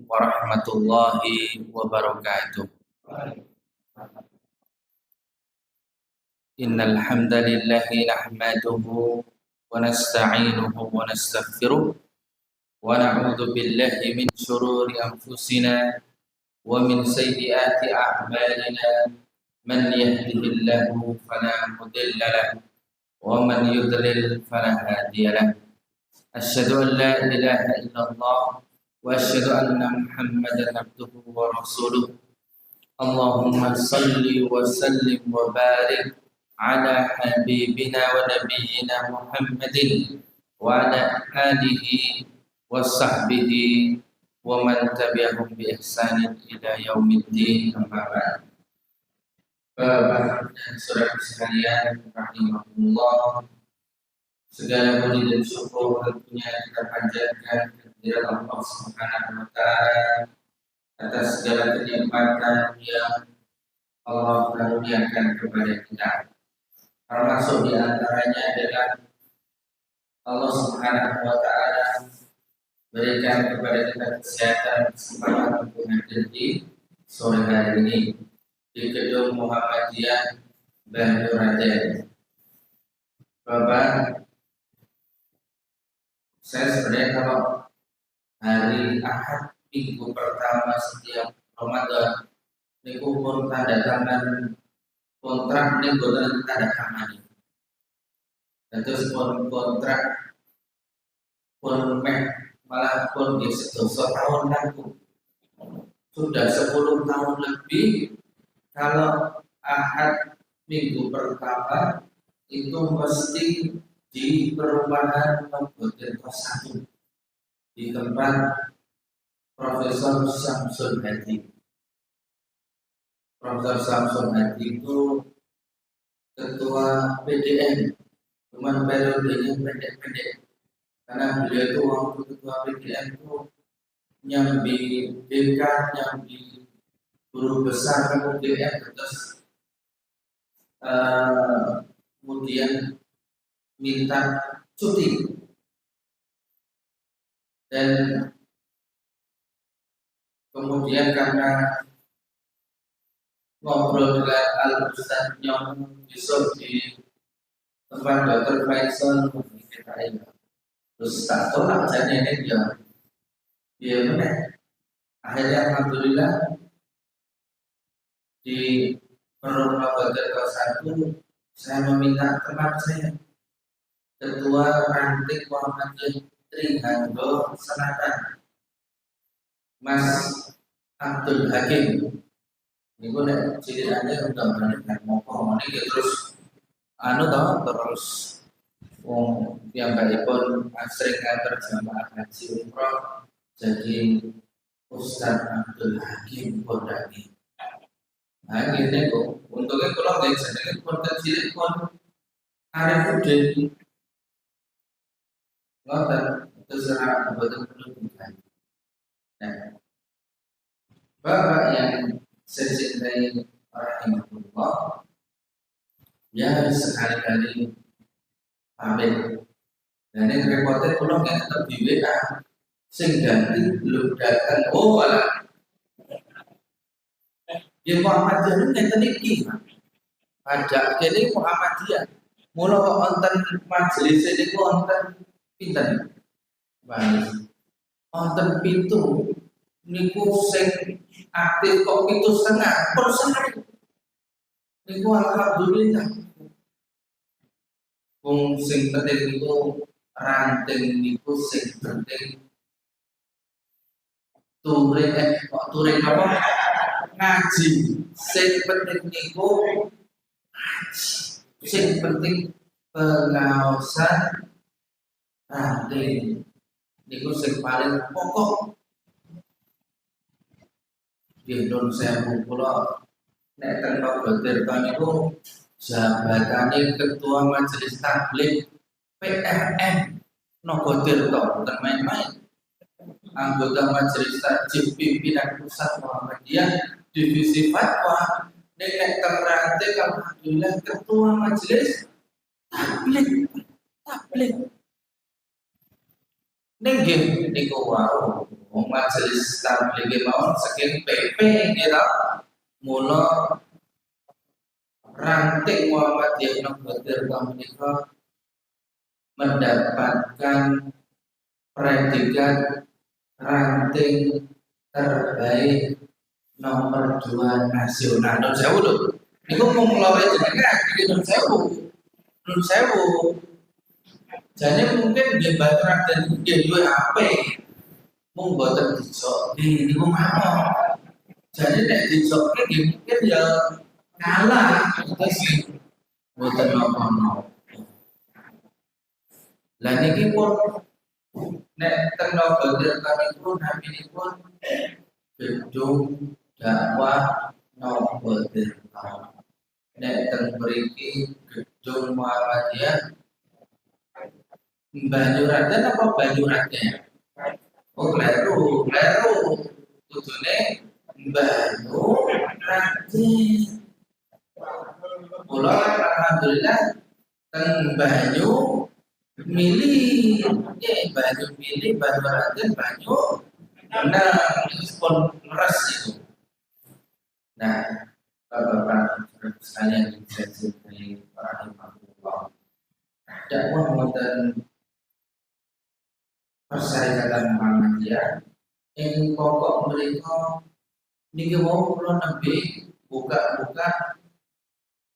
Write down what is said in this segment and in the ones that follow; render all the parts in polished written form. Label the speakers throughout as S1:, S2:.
S1: warahmatullahi wabarakatuh. Innal hamdalillahi nahmaduhu wa nasta'inuhu wa nastaghfiruh wa na'udzu billahi min shururi anfusina wa min sayyiati a'malina. Man yahdihillahu fala mudilla lahu wa man yudlil fala hadiya lahu. Asyhadu an la ilaha illallah wa asyhadu anna Muhammadan abduhu wa rasuluh. Allahumma salli wa sallim wa barik ala habibina wa nabiyyina Muhammadin wa ala alihi wa sahbihi wa man tabi'ahum bi ihsanin ila yaumiddin. Amma ba'd. Bapak dan saudara sekalian rahimahullah, segala puji dan syukur tentunya kita panjatkan kepada Allah Subhanahu wa taala atas segala kenikmatan yang Allah karuniakan kepada kita. Termasuk di antaranya adalah Allah Subhanahu wa taala berikan kepada kita kesehatan, kesempatan untuk hadir di sore hari ini di Gedung Muhammadiyah Bandung Raden. Bapak, saya sebenarnya kalau hari Ahad minggu pertama setiap Ramadan niku pun tanda tangan kontrak ini boten tanda tangan. Terus pun kontrak pun malah pun di sedoso tahun lalu sudah 10 tahun lebih. Kalau Ahad minggu pertama itu mesti di perumahan Boten Kos 1 di tempat Profesor Samsul Hadi. Profesor Samsul Hadi itu ketua PDN, cuman periodenya pendek-pendek karena beliau itu waktu ketua PDN itu nyambi dekan, nyambi guru besar kemudian terus kemudian minta cuti dan kemudian karena ngobrol dengan Al-Ustaz Nyong Yusuf di tempat Dr. Faisal kita ini terus tak tolak jadi ini dia benar. Akhirnya alhamdulillah di Perumah Boten Kos 1 saya meminta teman saya Ketua Ranting Muhammadiyah Trihanggo Selatan Mas Abdul Hakim. Niku nek cilikane udah banyak ngomong ini terus terus wong piyambakipun sering nganter jamaah haji umroh jadi Ustaz Abdul Hakim Kondani. Nah ini kok untungnya kalau nggak jenenge pun kecil pun Arifuddin ngoten terserah boten pendidikan. Nah, Bapak yang saya cintai rahimahullah, ya sekali-kali pamit. Dan ini repotnya kalau nggak tetap di WA, sing ganti belum datang. Oh malah, ya Muhammadiyah ini ngeten iki. Pajak kene Muhammadiyah. Mula wonten majelis niku wonten pinten? Baik. Wonten pintu niku sing aktif kok 7,5% niku alhamdulillah. Wong sing penting niku ranting niku sing penting turing apa ngaji. Sing penting niku sing penting pengaosan ranting niku sing paling pokok. Di Indonesia kula nek teng Boten niku jabatane Ketua Majelis Tabligh PRM Nogotirto bukan main-main. Anggota Majelis Tajib Pimpinan Pusat Muhammadiyah Divisi Fatwa. Nek terante alhamdulillah Ketua Majelis Tabligh. Ning nggih niku wau majelis tabligh mawon saking PP ngira mula ranting Muhammadiyah Nahdlatul menika mendapatkan predikat ranting terbaik nomor 2 nasional. Nun sewu lho. Niku mung lore jenengan iki nun sewu. Nun sewu. Jane mungkin nggih Mbak Raden nggih duwe HP. Mung boten dijoki niku mawon. Jane nek dijoki nggih mungkin ya kalah terus boten napa-napa. Lah niki pun nek teng Nahdlatul pun naminipun gedung dakwah Nahdlatul. Nek teng mriki gedung Muhammadiyah Banyuraden apa Banyuraden? Oh kleru. Kudune Banyuraden. Kula alhamdulillah teng Banyu milih Banyu milih Banyuraden Banyu. Nah, pun meres itu. Nah, Bapak sekalian dicintai para himpunan dakwah wonten Persyaratan Muhammadiyah ing pokok mereka niki wau kula nembe buka-buka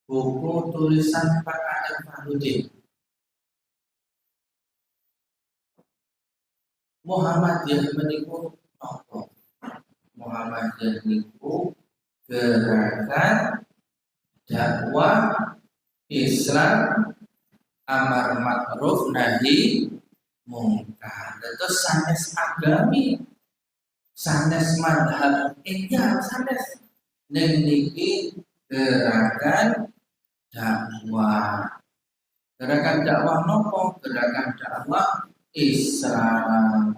S1: buku tulisan Pak Adam Fahrudin. Muhammadiyah meniku apa? Muhammadiyah niku gerakan dakwah Islam amar ma'ruf nahi mungkar. Terus sanes agami, sanes madhab, sanes ning niki gerakan dakwah. Gerakan dakwah nopo? Gerakan dakwah Islam.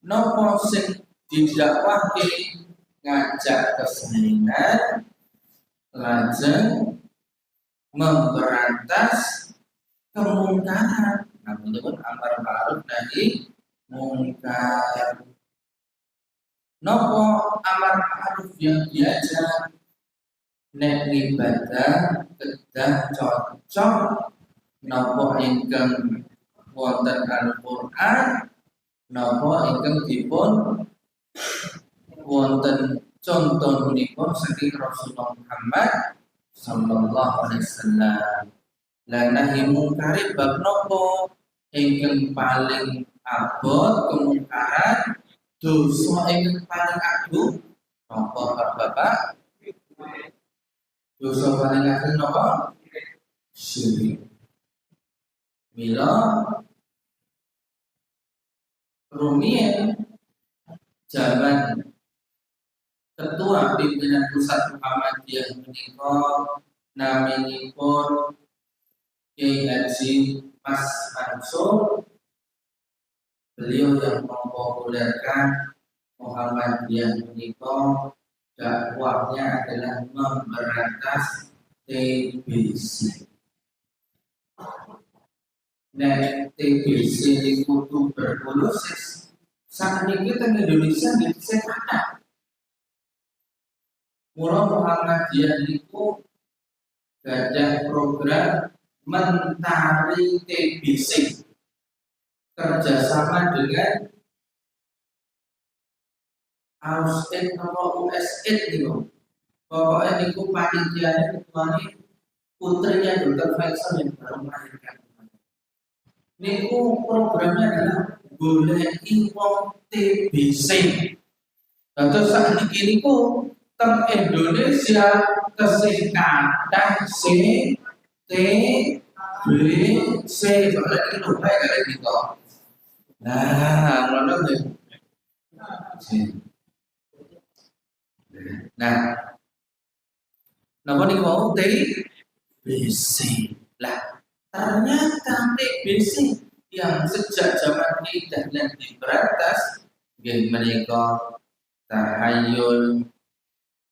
S1: Nopo sing didakwahke ngajak kesenengan lajeng memberantas kemungkaran. Namanya pun amar ma'ruf nahi mungkar. Nopo amar ma'ruf yang diajak nek ibadah kedah cocok nopo ingkang wonten Al-Qur'an nopo ingkang dipun wonten contonipun saking Rasulullah Muhammad sallallahu alaihi wasallam. Lah nahi mungkari bab nopo ingkang paling abot kemungkaran dosa ingkang paling agung nopo Bapak? Dosa paling agung nopo? Syirik. Mila rumiyin zaman ketua pimpinan pusat Muhammadiyah menika naminipun Kiai Haji Mas Mansur. Beliau yang mempopulerkan Muhammadiyah menika dakwahnya adalah memberantas TBC. Nah, TBC itu tuberkulosis. Saat ini kita di Indonesia nggih sehat. Mula Muhammadiyah itu gadah program mentari TBC kerjasama dengan AUSAID atau USAID itu. Pokoknya niku panitianya ketuanya putrinya Dr. Faisal yang baru melahirkan. Niku programnya adalah goleki wong TBC. Terus saat ini niku teng Indonesia kesehatan TBC soalnya itu baik kali gitu. Nah, ngono nggih. Nah, napa niku mau TBC. Lah, ternyata TBC yang sejak zaman kita dan diberantas nggih menika tahayul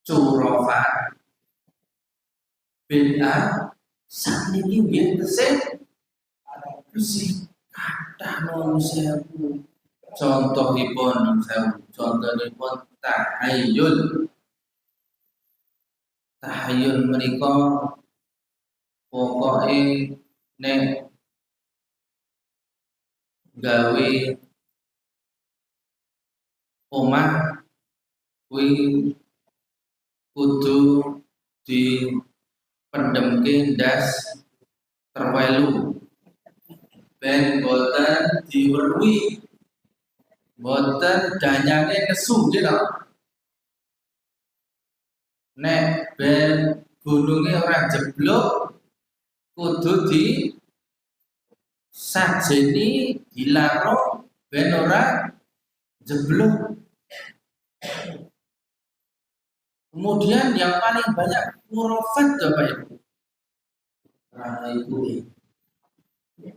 S1: curofat bid'ah sakniki nggih tesih kathah nuwun sewu contohipun tahayul. Tahayul menika pokoke nek gawe omah kuwi kudu dipendhemke ndas terwelu ben boten diweruhi, boten danyange nesu gitu. Nek ben gununge ora jeblok kudu di sajeni dilaro ben ora jeblok. Kemudian yang paling banyak khurafat Bapak Ibu. Karena itu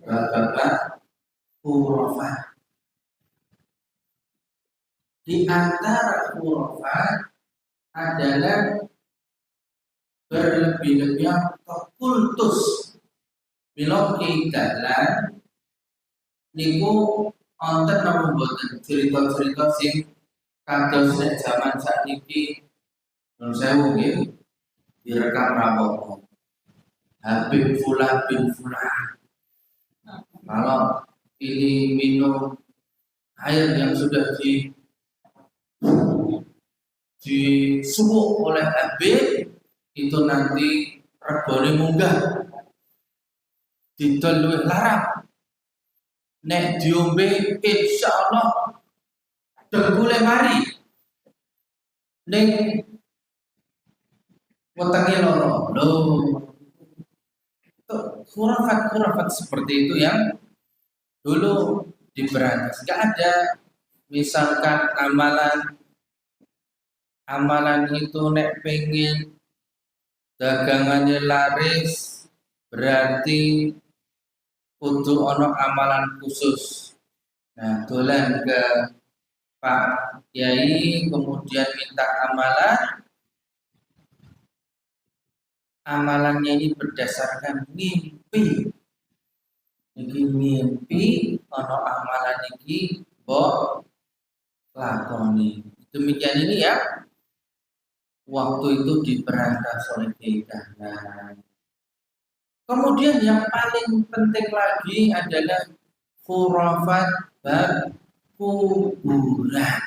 S1: Bapak khurafat. Di antara khurafat adalah berlebih-lebihan kultus. Bila dalan niku wonten napa mboten cerita-cerita sing kados nek jaman sakniki nun sewu nggih direkam rampung. Habib Fulan bin Fulan. Kalau ini minum air yang sudah disuwuk oleh Habib itu nanti regane munggah. Didol luwih larang. Nek diombe insyaallah dengkule mari. Ning wetenge loro. Khurafat seperti itu yang dulu diberantas. Enggak ada misalkan amalan itu nek pengen dagangannya laris berarti kudu ono amalan khusus. Nah, dolan ke Pak Kiai kemudian minta amalannya ini berdasarkan mimpi. Iki mimpi ono amalan iki mbok lakoni. Demikian ini ya. Waktu itu diberantas oleh Kiai. Kemudian yang paling penting lagi adalah khurafat bab kuburan.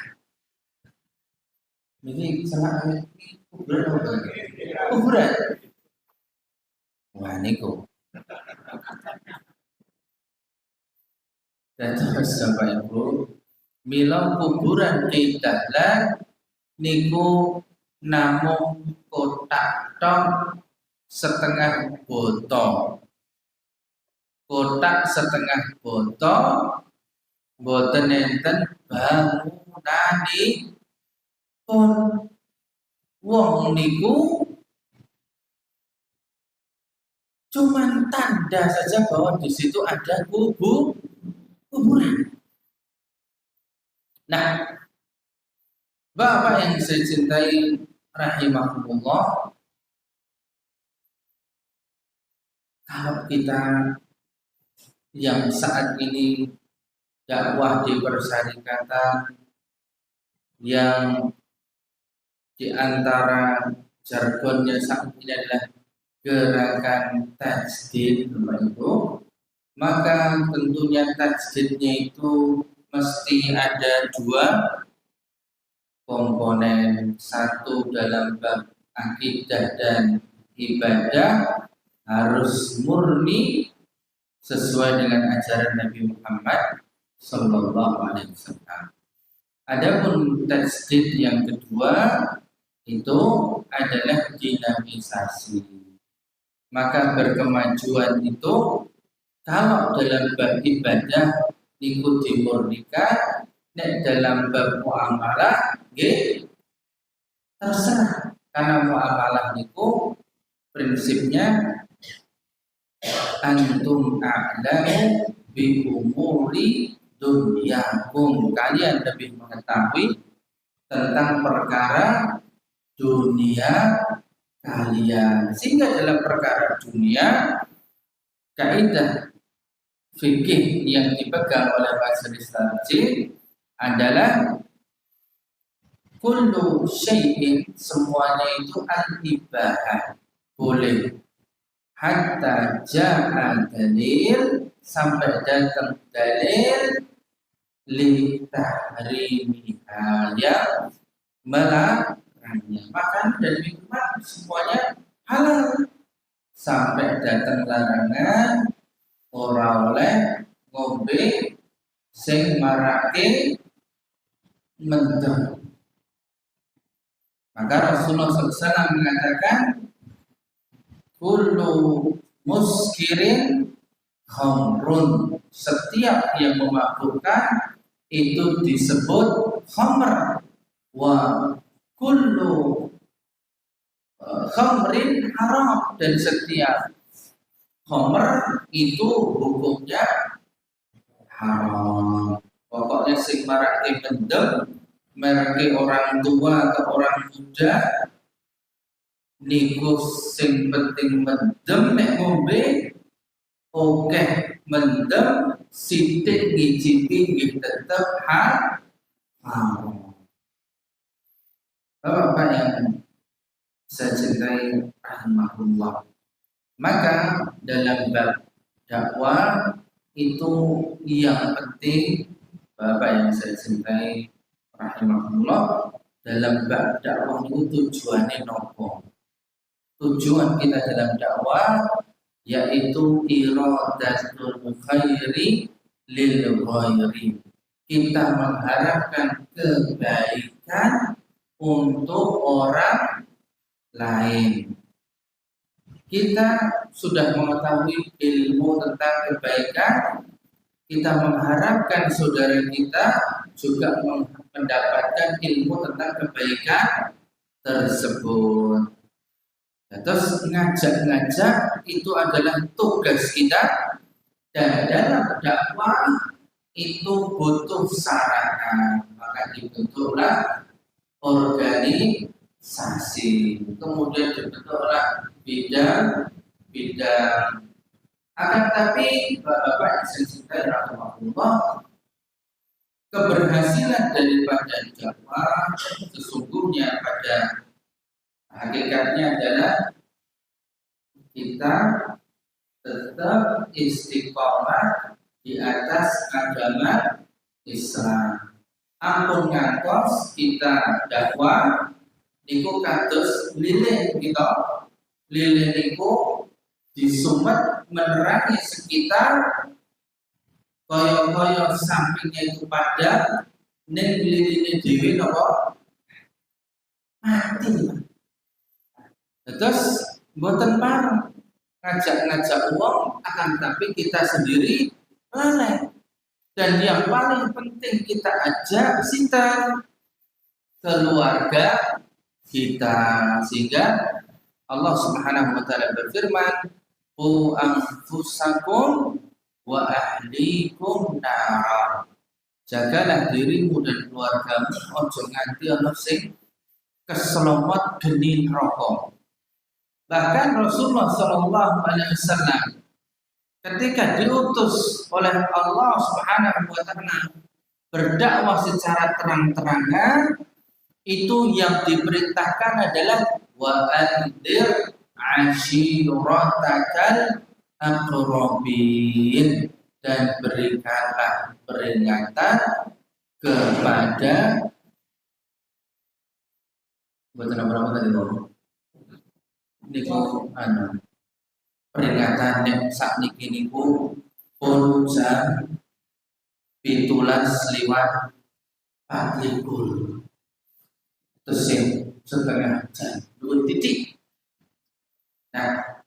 S1: Ini salah kuburan. Wah niku. Dan terus Bapak Ibu, mila kuburan kita niku namung kotak tok setengah botol. Kotak setengah botol boten enten bangunanipun. Wong niku cuman tanda saja bahwa di situ ada kuburan. Nah, Bapak yang saya cintai rahimahullah, kalau kita yang saat ini dakwah di Persyarikatan yang di antara jargonnya saat ini adalah gerakan tajdid, maka tentunya tajdidnya itu mesti ada dua komponen. Satu dalam bab akidah dan ibadah harus murni sesuai dengan ajaran Nabi Muhammad Sallallahu Alaihi Wasallam. Adapun tajdid yang kedua itu adalah dinamisasi. Maka berkemajuan itu kalau dalam bab ibadah ikut dimurnikan, nek dalam bab muamalah nggih terserah. Karena muamalah niku prinsipnya antum a'lamu bi umuri dunyakum, kalian lebih mengetahui tentang perkara dunia kalian. Sehingga dalam perkara dunia kaidah fikih yang dipegang oleh majelis tarjih adalah kullu syai'in, semuanya itu al-ibahah, boleh. Hatta ja'a dalil, sampai datang dalil li tahrimiha, yang melarangnya. Makan dan minuman semuanya halal sampai datang larangan ora oleh ngombe sing marake mendem. Maka Rasulullah SAW mengatakan kullu muskirin khamrun, setiap yang memabukkan itu disebut khamr. Wa kullu khamrin haram, dan setiap khamr itu hukumnya haram. Pokoknya sing marake mendem, marake orang tua atau orang muda, niku sing penting mendem nek ngombe, oke mendem sithik ngicipi nggih tetep haram. Bapak yang saya cintai rahimahullah, maka dalam bab dakwah itu yang penting, Bapak yang saya cintai rahimahullah, dalam bab dakwah itu tujuannya nopo? Tujuan kita dalam dakwah yaitu iradatul khairi lil ghairi. Kita mengharapkan kebaikan untuk orang lain. Kita sudah mengetahui ilmu tentang kebaikan, kita mengharapkan saudara kita juga mendapatkan ilmu tentang kebaikan tersebut. Nah, terus ngajak-ngajak itu adalah tugas kita, dan dalam dakwah itu butuh sarana, maka dibentuklah organisasi, kemudian dibentuklah bidang-bidang. Akan tapi Bapak Ibu rahimahullah, keberhasilan daripada dakwah sesungguhnya pada hakikatnya adalah kita tetap istiqomah di atas agama Islam. Ampun ngantos kita dakwah niku kados lilin kita. Lilin niku disumet menerangi sekitar, kaya-kaya sampingnya itu padam, ning liline dhewe napa mati. Terus mboten pareng ngajak-ngajak uang, akan tapi kita sendiri lalai. Dan yang paling penting kita ajak sinten? Keluarga kita. Sehingga Allah Subhanahu wa taala berfirman, "Qu anfusakum wa ahlikum nar." Jagalah dirimu dan keluargamu, ojo nganti ana sing keselomot geni neraka. Bahkan Rasulullah Shallallahu Alaihi Wasallam ketika diutus oleh Allah Subhanahu Wa Taala berdakwah secara terang-terangan, itu yang diperintahkan adalah wa andir ashiratakal aqrabin, dan berikanlah peringatan kepada buatan apa tadi loh? Niku peringatan yang sakniki niku pun jam 17:24 terus setengah jam 2 titik. Nah,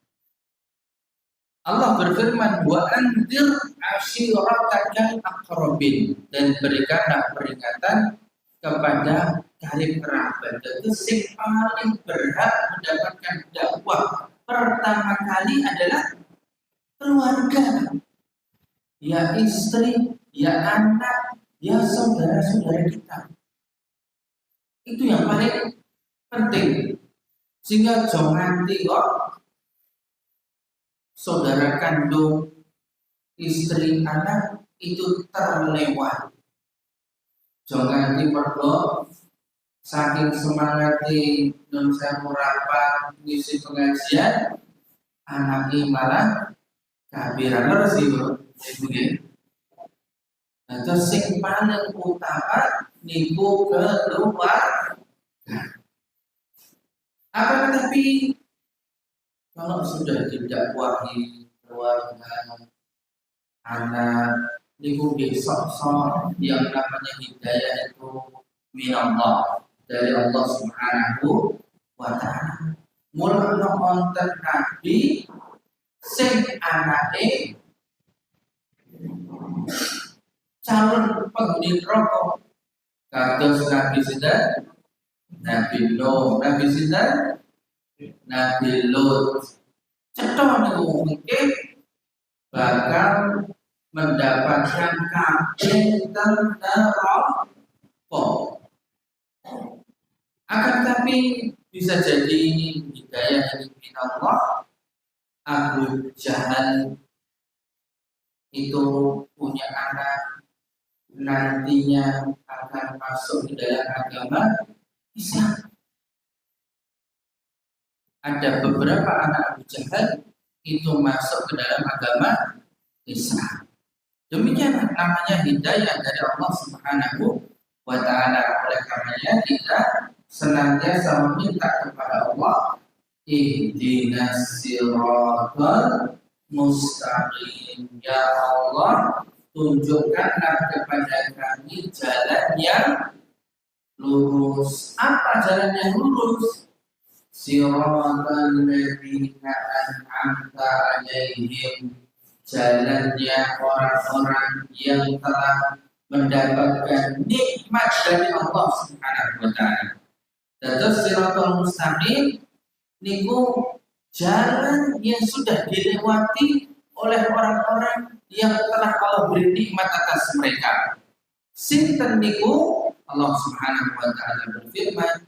S1: Allah berfirman wa anzir ashiratakal aqrabin, dan berikanlah peringatan kepada karib kerabat. Itu sing paling berhak mendapatkan dakwah pertama kali adalah keluarga, ya istri, ya anak, ya saudara-saudara kita. Itu yang paling penting. Sehingga jangan kok saudara kandung, istri, anak itu terlewat. Jangan di mergo saking semangati nun sewu rapat ngisi pengajian anake malah kabiran leres iku nggih. Nah, terus sing paling utama niku keluar. Akan tetapi kalau sudah tidak wahi keluarga anak niku sok yang namanya hidayah itu minallah dari Allah Subhanahu wa taala. Mulane wonten nabi sing anake calon penghuni neraka kados Nabi sinten? Nabi Nuh, Nabi sinten? Nabi Lut. Cetha niku mungkin bakal mendapatkan kabeh neraka. Akan tapi bisa jadi hidayah dari Allah. Abu Jahal itu punya anak nantinya akan masuk ke dalam agama Islam. Ada beberapa anak Abu Jahal itu masuk ke dalam agama Islam. Demikian namanya hidayah dari Allah Subhanahu wa taala. Oleh karenanya kita senantiasa meminta kepada Allah, ihdinas siratal mustaqim. Ya Allah, tunjukkanlah kepada kami jalan yang lurus. Apa jalan yang lurus? Siratal ladzina an'amta 'alaihim, jalannya orang-orang yang telah mendapatkan nikmat dari Allah Subhanahu wa taala. Terus siratal mustaqim niku jalan yang sudah dilewati oleh orang-orang yang telah Allah beri nikmat atas mereka. Sinten niku? Allah Subhanahu wa taala berfirman,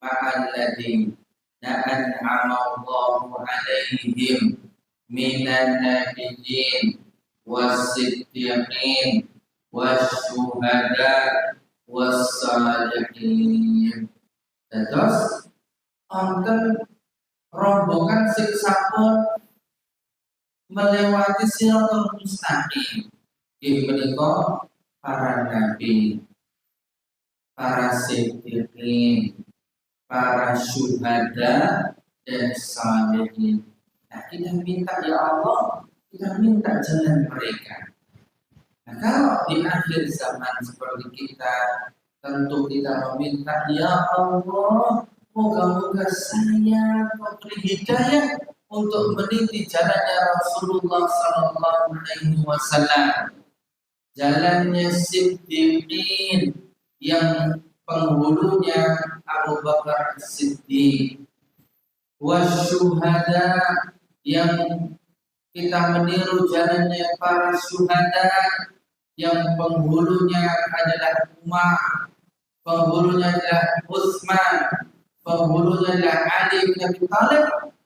S1: "Ma'alladzina an'ama Allahu 'alaihim minan nabiyyin was-siddiqin wasyuhada was-salihin." Terus wonten rombongan sing sampun melewati siratal mustaqim. Inggih menika para nabi, para siddiqin, para syuhada dan salihin. Nah, kita minta ya Allah, kita minta jalan mereka. Nah, kalau di akhir zaman seperti kita, tentu kita meminta ya Allah, moga-moga saya memberi hidayah untuk meniti jalannya Rasulullah Sallallahu Alaihi Wasallam, jalannya Siddiqin yang penghulunya Abu Bakar Siddiq, wasyuhada yang kita meniru jalannya para syuhada yang penghulunya adalah Umar, penghulunya adalah Utsman, penghulunya adalah Ali bin Abi Thalib,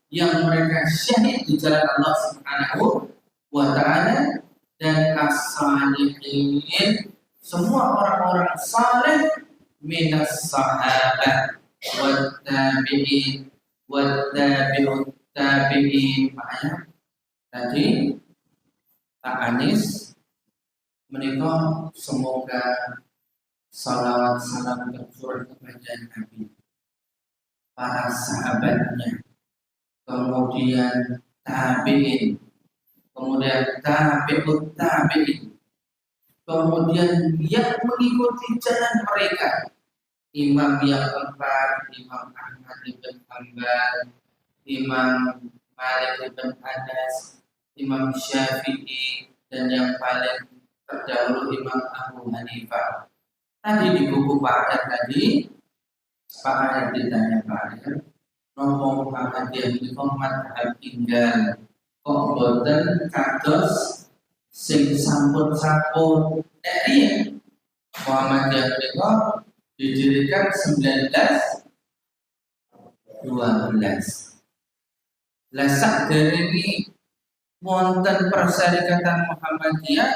S1: yang mereka syahid di jalan Allah Subhanahu wa taala, dan as-salihin, semua orang-orang saleh minas sahabat wat tabi'in wat tabi'ut tabi'in. Makanya tadi Pak Anis menikah, semoga salawat salam tercurah kepada Nabi, para sahabatnya, kemudian tabi'in, kemudian tabi'ut tabi'in, kemudian yang mengikuti jalan mereka, imam yang keempat, Imam Ahmad bin Hanbal, Imam Malik bin Anas, Imam Syafi'i, dan yang paling terdahulu Imam Abu Hanifah. Tadi di buku Pak Adar tadi, Pak Adar ditanya Pak Adar, nopo Muhammadiyah menika madhab tinggal kok boten kados sing sampun-sampun. Riyen Muhammadiyah menika didirikan 1912. Lah sakderenge wonten persyarikatan Muhammadiyah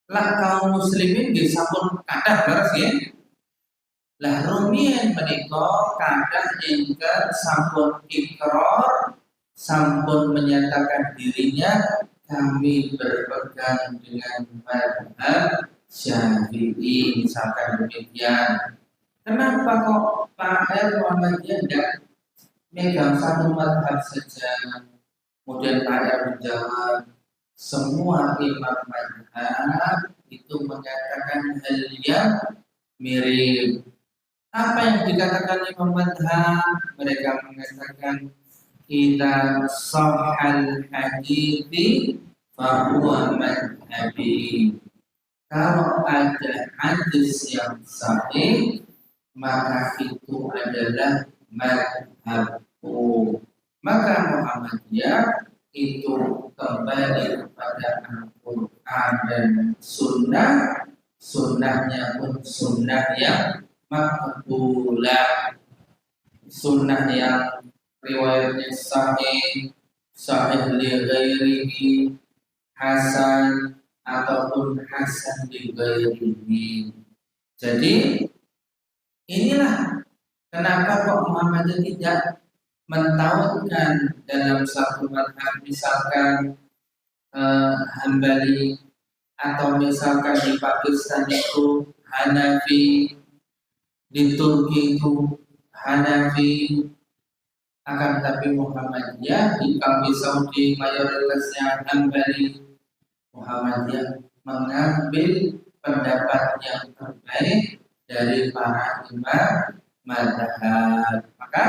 S1: lah kaum muslimin nggih sampun kathah leres nggih. Lah rumiyin menika kadang ingkang sampun ikrar, sampun menyatakan dirinya kami berpegang dengan mazhab Syafi'i misalkan demikian. Kenapa kok Pak R Muhammadiyah tidak megang satu mazhab saja? Kemudian Pak R menjawab, semua imam mazhab itu menyatakan hal yang mirip. Apa yang dikatakan imam madhab? Mereka mengatakan kita sahal hadithi fahuwa madhabi. Kalau ada hadis yang sahih, maka itu adalah madhabku. Maka Muhammadiyah itu kembali kepada Al-Quran dan Sunnah. Sunnahnya pun sunnah yang makbulah, sunnah yang riwayatnya sahih, sahih li ghairihi, hasan ataupun hasan li ghairihi. Jadi inilah kenapa kok Muhammadiyah tidak mentautkan dalam satu mazhab, misalkan Hambali, atau misalkan di Pakistan itu Hanafi, di Turki itu Hanafi, akan tetapi Muhammadiyah di Arab Saudi mayoritasnya Hambali. Muhammadiyah mengambil pendapat yang terbaik dari para imam mazhab. Maka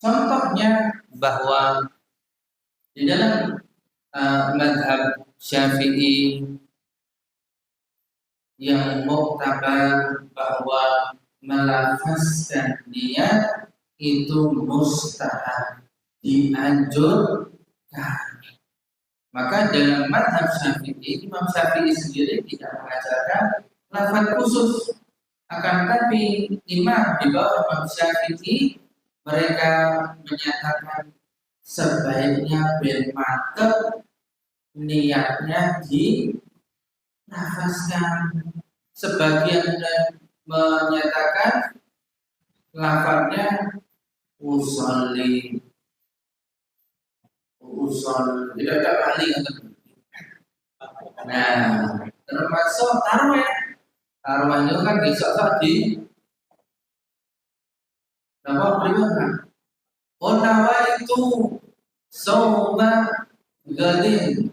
S1: contohnya bahwa di dalam mazhab Syafi'i yang muktabar bahwa melafazkan niat itu mustahab, dianjurkan. Maka dalam mazhab Syafi'i, Imam Syafi'i sendiri tidak mengajarkan lafaz khusus. Akan tapi imam di bawah Imam Syafi'i mereka menyatakan sebaiknya bil mantep niatnya dinafaskan. Sebagian menyatakan lafaznya usolli, tidak ada kali. Nah, termasuk tarawih. Tarawih itu kan besok di nama pribadi. Onawa itu soma gadin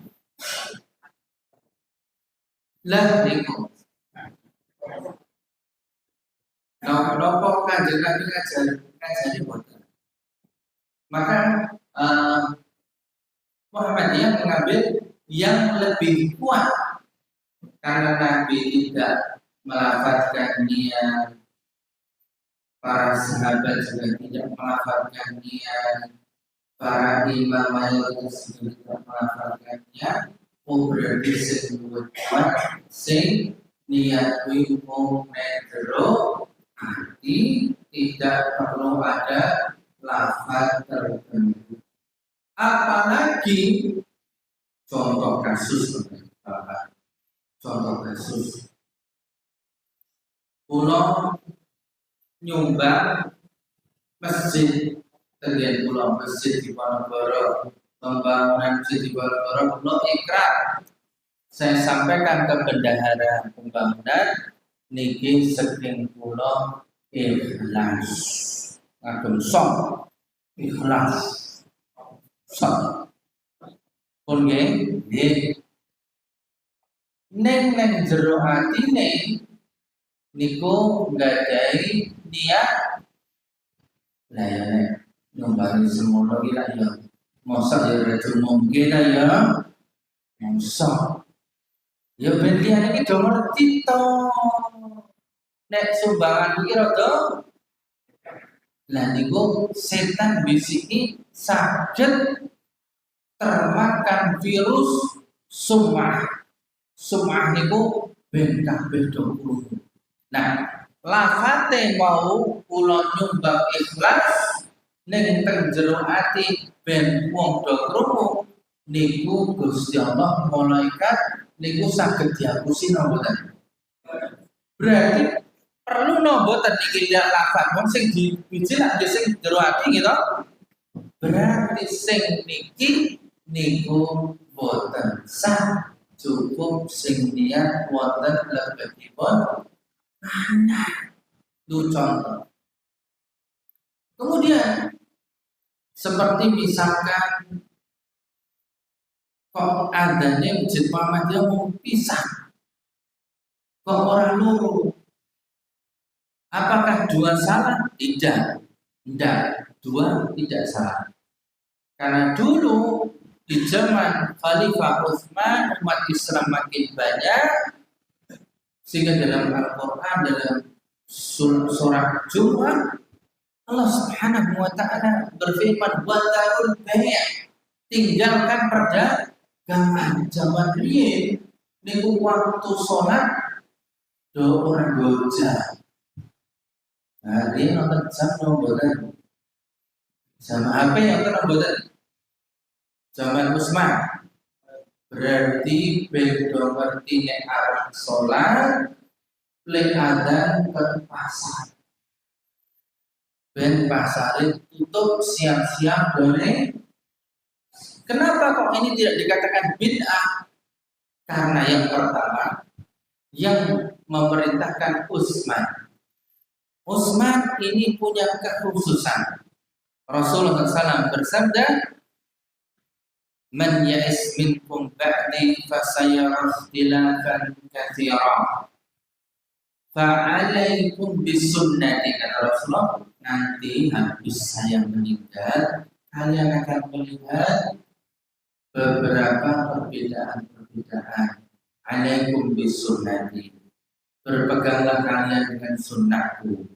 S1: lah niku. Nah, nopo kanjeng Nabi ngajari boten. Maka Muhammadiyah mengambil yang lebih kuat karena Nabi tidak melafazkan niat, para sahabat juga tidak melafazkan niat, para imam mayoritas juga tidak melafazkan niat. Berarti sebut sing niat umum metro arti tidak perlu ada lafaz tertentu. Apalagi contoh kasus, pulau nyumbang masjid, terlihat pulau masjid di Ponorogo, pembangunan masjid di Ponorogo, pulau ikrar. Saya sampaikan ke bendahara pembangunan, niki saking pulau ikhlas, ngagem som ikhlas, som pun nggih neng jero atine niku nggadahi niat. Lah ya nyumbang semono iki lah ya mosok ya ora mungkin ya mosok ya ben liyane iki do ngerti to nek sumbangan iki rada. Lah niku setan bisiki saged termakan virus sumah niku ben kabeh do krungu. Nah, lafate mau kula nyumbang ikhlas ning teng jero ati ben wong do krungu niku Gusti Allah malaikat niku saged diapusi napa mboten? Berarti perlu no boten iki lihat lafaz wong sing dibiji lak sing jero ati gitu. Berarti sing niki niku boten sah, cukup sing niat wonten lebetipun anak. Itu contoh. Kemudian seperti misalkan kok adanya masjid Muhammadiyah mau pisah, kok orang luru. Apakah dua salah? Tidak, dua tidak salah. Karena dulu di zaman Khalifah Utsman umat Islam makin banyak, sehingga dalam Al-Quran dalam surah Jumu'ah Allah Subhanahu wa taala berfirman wa tarul bai', tinggalkan perdagangan. Zaman riyin niku waktu sholat do orang goja. Hari nonton jam nomboran. Sama apa yang nomboran? Zaman Utsman. Berarti bedo ngerti nek arah sholat le adzan ke pasar. Ben pasar tutup siang-siang boleh. Kenapa kok ini tidak dikatakan bid'ah? Karena yang pertama yang memerintahkan Utsman. Utsman ini punya kekhususan. Rasulullah SAW bersabda, "Man ya'is minkum ba'di fasayara ikhtilafan katsira. Fa'alaikum bisunnati," kata Rasulullah, nanti habis saya meninggal, kalian akan melihat beberapa perbedaan-perbedaan. Alaikum bisunnati, berpeganglah kalian dengan sunnahku.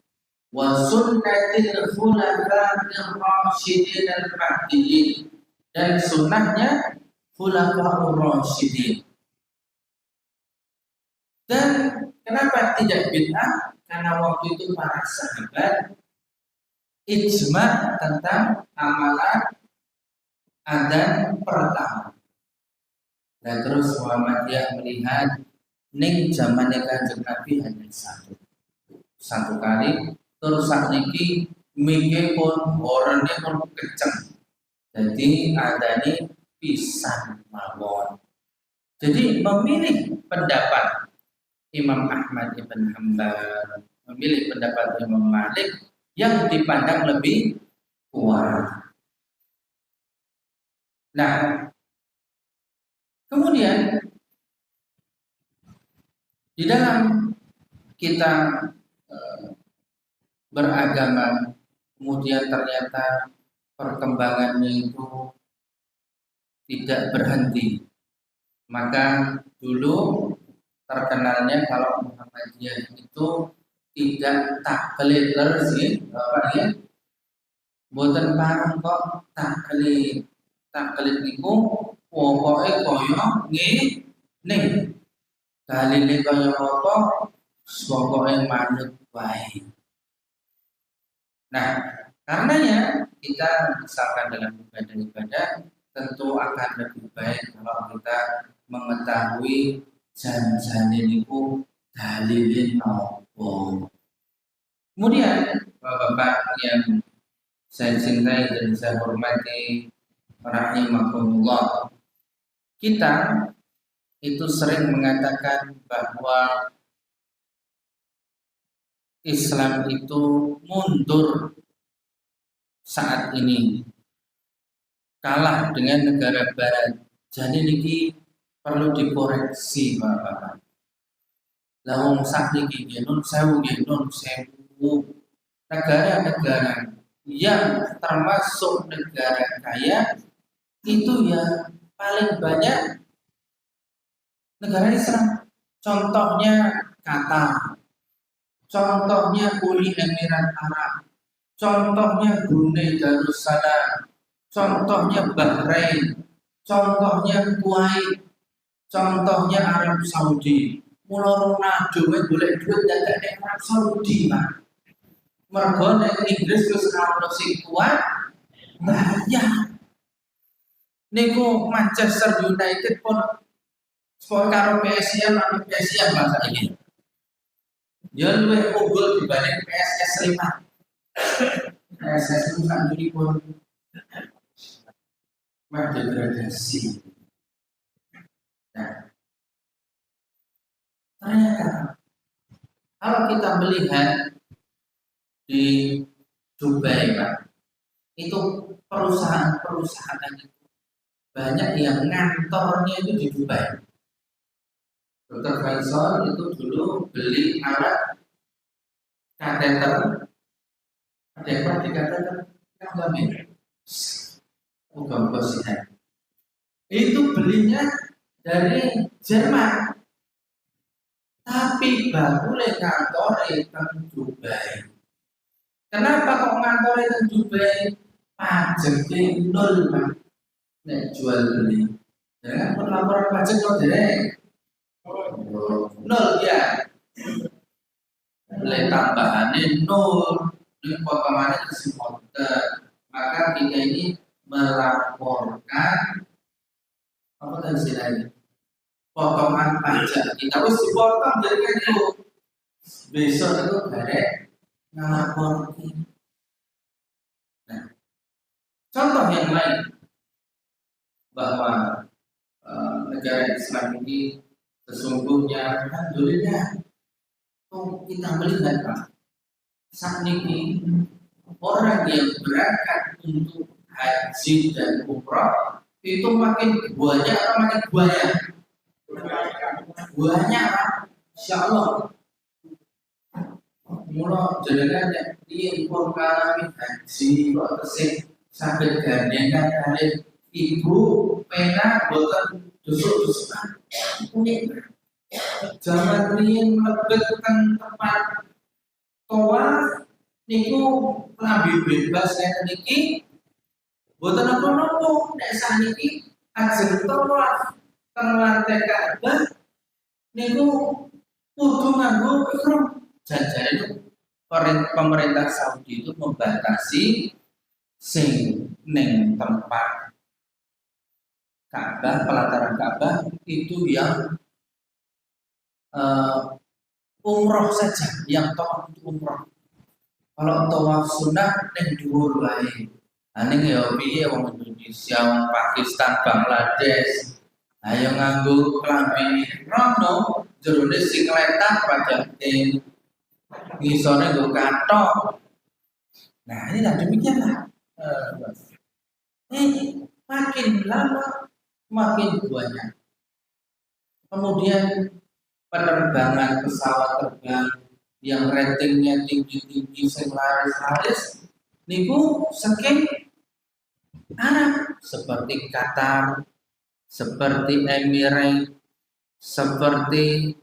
S1: Wa sunnatil khulafa'ir rasyidin al-mahdiyyin, dan sunnahnya khulafa'ur rasyidin. Dan kenapa tidak bid'ah? Karena waktu itu para sahabat ijma tentang amalan adzan pertama. Dan terus Muhammadiyah melihat ning zamannya Kanjeng Nabi hanya satu kali. Terus saat ini mikir pun orangnya pun kenceng. Jadi adanya pisan mawon. Jadi memilih pendapat Imam Ahmad ibn Hanbal, memilih pendapat Imam Malik yang dipandang lebih kuat. Nah, kemudian di dalam kita beragama, kemudian ternyata perkembangannya itu tidak berhenti. Maka dulu terkenalnya kalau Muhammadiyah itu tidak taklid sih, Bapak ya. Boten pareng kok taklid. Taklid niku pokoke kaya ngene. Dalile kaya apa? Pokoke manut wae. Nah, karenanya kita misalkan dalam ibadah-ibadah tentu akan lebih baik kalau kita mengetahui jan-jane niku dalile nopo. Kemudian Bapak-bapak yang saya cintai dan saya hormati, rahimakumullah, kita itu sering mengatakan bahwa Islam itu mundur saat ini, kalah dengan negara barat. Jadi ini perlu dikoreksi, Bapak. Lawang sakniki nun sewu negara-negara yang termasuk negara kaya itu ya paling banyak negara Islam. Contohnya Qatar, contohnya Uni Emirat Arab, contohnya Brunei Darussalam, contohnya Bahrain, contohnya Kuwait, contohnya Arab Saudi. Mula Ronaldo golek duit dadak ning Arab Saudi, Pak. Mergo ning Inggris wis ora sing kuat bayar. Niku Manchester United pun sepoi karo PSM masa ini. Ya luwih unggul dibanding PSS 5. PSS itu kan pun degradasi. Nah, ternyata kalau kita melihat di Dubai, Pak, itu perusahaan-perusahaan itu banyak yang ngantornya itu di Dubai. Dr. Faisal itu dulu beli alat kateter, ada yang di kateter yang kami itu belinya dari Jerman, tapi bakule kantor itu Dubai. Kenapa kok kantor itu Dubai? Pajaknya nol, Pak. Nek jual beli, jangan laporan pajak kok deh. Nol ya, nilai tambahannya nol, ini potongannya disebutkan. Maka kita ini melaporkan apa tadi istilahnya? Potongan pajak kita harus dipotong dari kan itu. Besok itu barek ngelaporkan. Nah, contoh yang lain bahwa negara Islam ini sesungguhnya alhamdulillah kita melihat Pak, saat ini orang yang berangkat untuk haji dan umrah itu makin banyak atau makin banyak? Banyak Pak, insya Allah. Mula jenengan ini informasi haji kok tesih sampai gandengan kali ibu pena boten dusuk-dusukan. Zaman riyen mlebet teng tempat toa niku lambe bebas ngeten niki boten napa-napa nek saniki ajeng toa teng lantai Ka'bah niku kudu nganggo ihram. Janjane pemerintah Saudi itu membatasi sing ning tempat Ka'bah, pelataran Ka'bah itu yang umroh saja, yang tawaf untuk umroh. Kalau tawaf sunnah ning dhuwur wae. Ning ya piye wong Indonesia, wong Pakistan, Bangladesh. Ayo nganggo klambi rono, jerone sing letah pada ngisore nggo kathok. Nah, ini demikianlah. Makin lama makin banyak. Kemudian penerbangan pesawat terbang yang ratingnya tinggi-tinggi sing laris-laris niku saking Arab seperti Qatar, seperti Emirates, seperti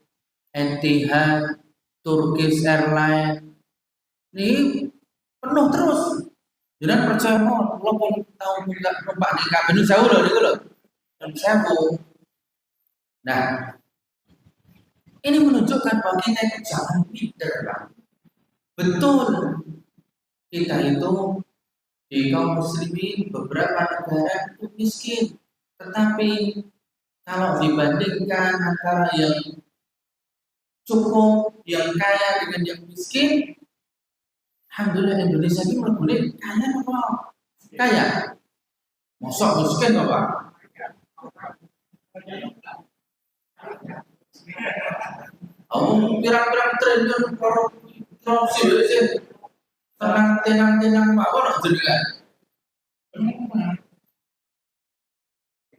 S1: Etihad, Turkish Airlines. Ini penuh terus. Jangan percaya mau, lo pun tahu nggak numpak di kabin jauh loh, itu loh. Dan sewu. Nah, ini menunjukkan bahwa kita itu jangan pinter, Pak. Betul, kita itu di kaum muslimin beberapa negara itu miskin, tetapi kalau dibandingkan antara yang cukup, yang kaya dengan yang miskin, alhamdulillah Indonesia ini boleh kaya apa? Kaya. Mosok miskin apa? Pirang-pirang triliun korupsi sih. Tenang mawon jenengan.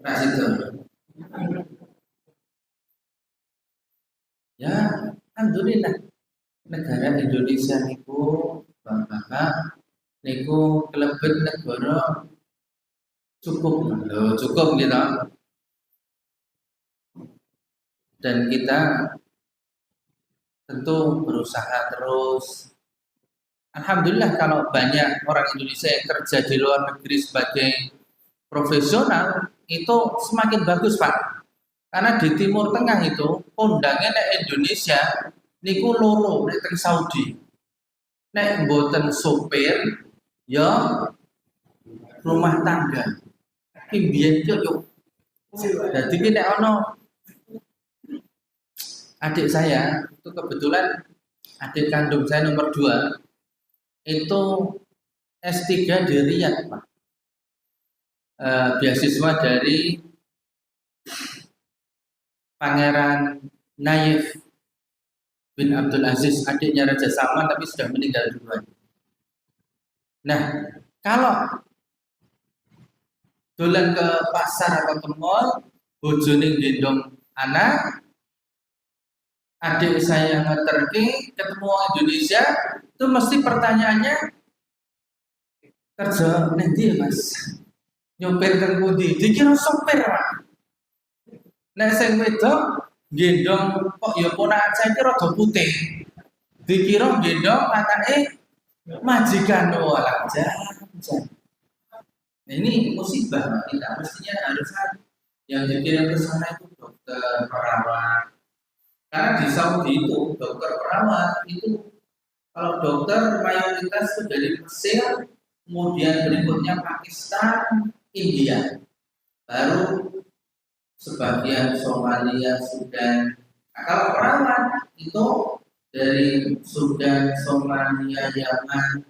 S1: Nah itu. Ya, alhamdulillah negara Indonesia niku Bapak niku kelebet negara cukup gitu. Dan kita tentu berusaha terus. Alhamdulillah kalau banyak orang Indonesia yang kerja di luar negeri sebagai profesional itu semakin bagus Pak. Karena di Timur Tengah itu kondangnya nek Indonesia niku loro nek teng Saudi. Nek mboten sopir ya rumah tangga. Ki biyen yo. Dadi nek ana adik saya itu kebetulan Adik kandung saya nomor 2 itu S3 di Riyadh, Pak. Beasiswa dari Pangeran Nayef bin Abdul Aziz, adiknya Raja Salman tapi sudah meninggal duluan. Nah, kalau dolan ke pasar atau ke mall, bojone gendong anak, adik saya ngeterki ketemu orang Indonesia, itu mesti pertanyaannya kerja nanti Mas. Nyopir teng pundi? Dikira sopir, Pak. Nek sing wedok gendong kok ya ponakan saya iki rada putih. Dikira gendong anake majikan walah jan. Nah, ini musibah kita mestinya harus yang dikirim ke sana itu dokter, perawat. Karena di Saudi itu dokter perawat itu kalau dokter mayoritas itu dari Mesir, kemudian berikutnya Pakistan, India, baru sebagian Somalia, Sudan. Nah, kalau perawat itu dari Sudan, Somalia, Yaman,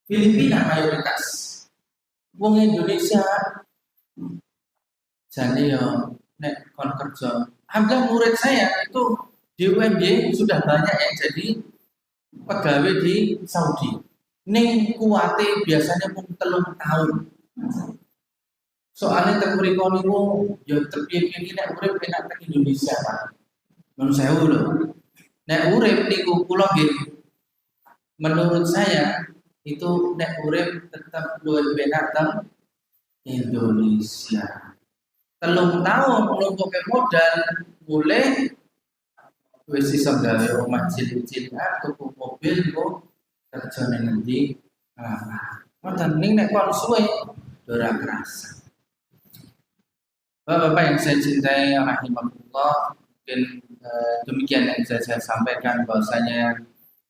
S1: Filipina mayoritas. Wong Indonesia jane yo nek kon kerja. Alhamdulillah murid saya itu di UMY sudah banyak yang jadi pegawai di Saudi. Ning kuwate biasanya pun 3 tahun. Soalnya teng mriko niku ya tepiye-piye nek urip enak teng Indonesia, Pak. Nun sewu lho. Nek urip niku kula nggih menurut saya itu nek urip tetap luwih enak teng Indonesia. 3 tahun nglumpuke modal mulai wis iso gawe omah cilik-cilik tuku mobil kok kerja ning endi. Ngoten ning nek kon suwe ora kerasa. Bapak-bapak yang saya cintai rahimahullah, mungkin demikian yang saya sampaikan bahwasanya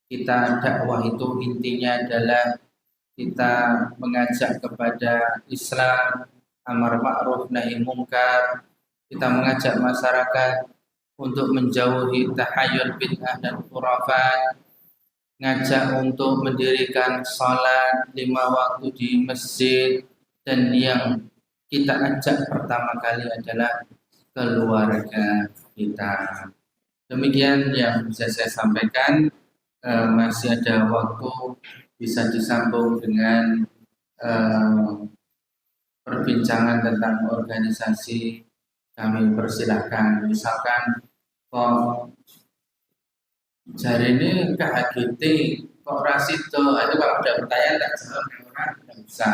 S1: kita dakwah itu intinya adalah kita mengajak kepada Islam, amar ma'ruf nahi mungkar, kita mengajak masyarakat untuk menjauhi tahayul bid'ah dan khurafat, ngajak untuk mendirikan salat 5 waktu di masjid, dan yang kita ajak pertama kali adalah keluarga kita. Demikian yang bisa saya sampaikan. Masih ada waktu bisa disambung dengan perbincangan tentang organisasi. Kami persilahkan. Misalkan kok jari ini KHGT kok Rasido, itu kalau ada pertanyaan tak jawab orang tidak bisa.